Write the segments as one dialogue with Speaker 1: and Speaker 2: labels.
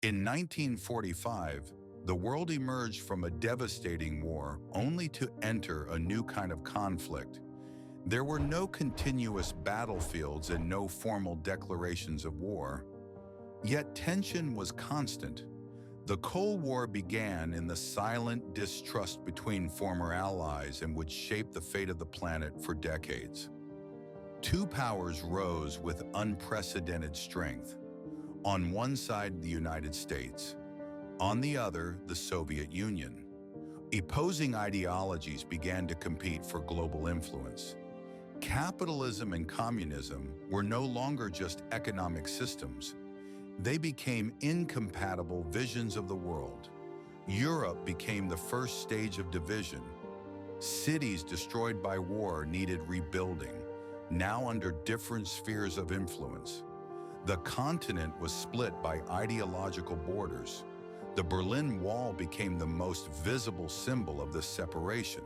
Speaker 1: In 1945, the world emerged from a devastating war only to enter a new kind of conflict. There were no continuous battlefields and no formal declarations of war. Yet tension was constant. The Cold War began in the silent distrust between former allies and would shape the fate of the planet for decades. Two powers rose with unprecedented strength. On one side, the United States. On the other, the Soviet Union. Opposing ideologies began to compete for global influence. Capitalism and communism were no longer just economic systems. They became incompatible visions of the world. Europe became the first stage of division. Cities destroyed by war needed rebuilding, now under different spheres of influence. The continent was split by ideological borders. The Berlin Wall became the most visible symbol of this separation.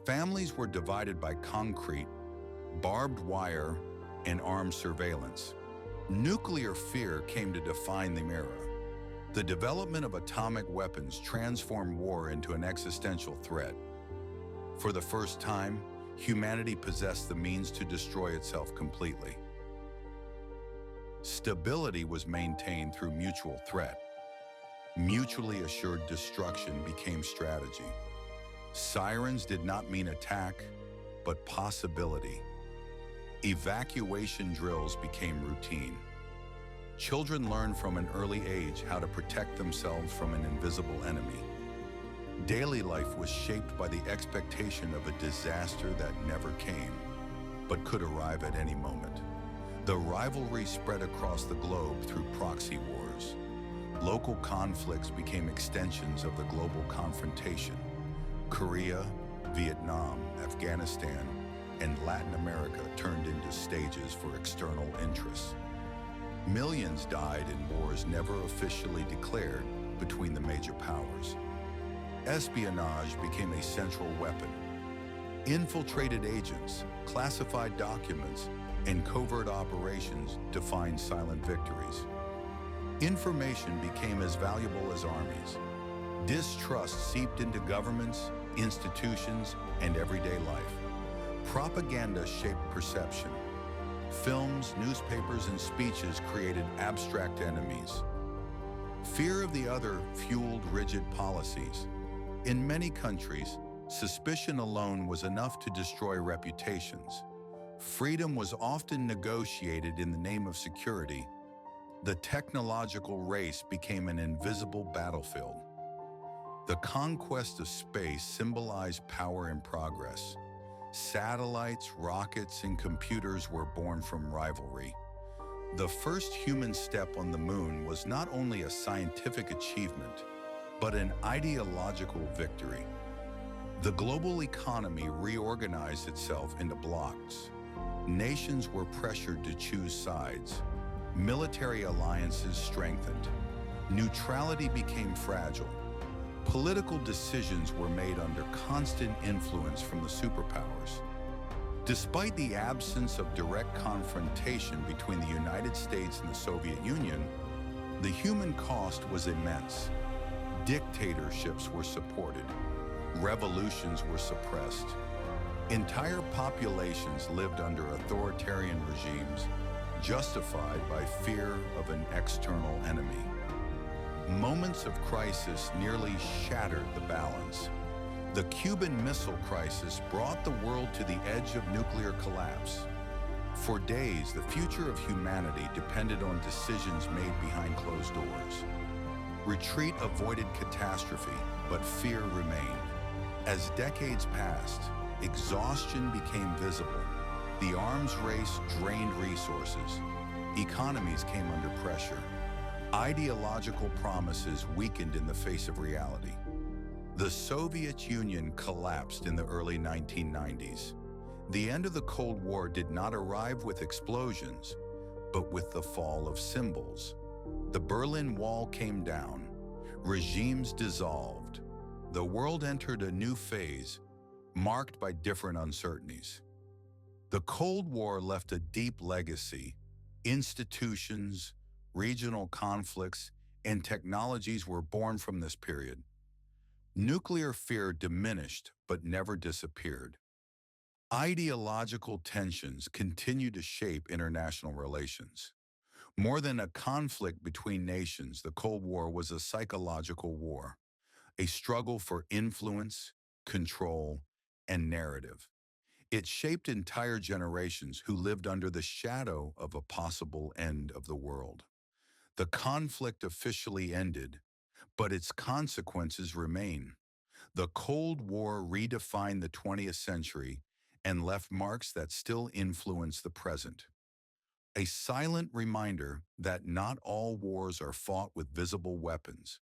Speaker 1: Families were divided by concrete, barbed wire, and armed surveillance. Nuclear fear came to define the era. The development of atomic weapons transformed war into an existential threat. For the first time, humanity possessed the means to destroy itself completely. Stability was maintained through mutual threat. Mutually assured destruction became strategy. Sirens did not mean attack, but possibility. Evacuation drills became routine. Children learned from an early age how to protect themselves from an invisible enemy. Daily life was shaped by the expectation of a disaster that never came, but could arrive at any moment. The rivalry spread across the globe through proxy wars. Local conflicts became extensions of the global confrontation. Korea, Vietnam, Afghanistan, and Latin America turned into stages for external interests. Millions died in wars never officially declared between the major powers. Espionage became a central weapon. Infiltrated agents, classified documents, and covert operations defined silent victories. Information became as valuable as armies. Distrust seeped into governments, institutions, and everyday life. Propaganda shaped perception. Films, newspapers, and speeches created abstract enemies. Fear of the other fueled rigid policies. In many countries, suspicion alone was enough to destroy reputations. Freedom was often negotiated in the name of security. The technological race became an invisible battlefield. The conquest of space symbolized power and progress. Satellites, rockets, and computers were born from rivalry. The first human step on the moon was not only a scientific achievement, but an ideological victory. The global economy reorganized itself into blocks. Nations were pressured to choose sides. Military alliances strengthened. Neutrality became fragile. Political decisions were made under constant influence from the superpowers. Despite the absence of direct confrontation between the United States and the Soviet Union, the human cost was immense. Dictatorships were supported. Revolutions were suppressed. Entire populations lived under authoritarian regimes, justified by fear of an external enemy. Moments of crisis nearly shattered the balance. The Cuban Missile Crisis brought the world to the edge of nuclear collapse. For days, the future of humanity depended on decisions made behind closed doors. Retreat avoided catastrophe, but fear remained. As decades passed, exhaustion became visible. The arms race drained resources. Economies came under pressure. Ideological promises weakened in the face of reality. The Soviet Union collapsed in the early 1990s. The end of the Cold War did not arrive with explosions, but with the fall of symbols. The Berlin Wall came down. Regimes dissolved. The world entered a new phase, marked by different uncertainties. The Cold War left a deep legacy. Institutions, regional conflicts, and technologies were born from this period. Nuclear fear diminished but never disappeared. Ideological tensions continue to shape international relations. More than a conflict between nations, the Cold War was a psychological war, a struggle for influence, control, and narrative. It shaped entire generations who lived under the shadow of a possible end of the world. The conflict officially ended, but its consequences remain. The Cold War redefined the 20th century and left marks that still influence the present. A silent reminder that not all wars are fought with visible weapons.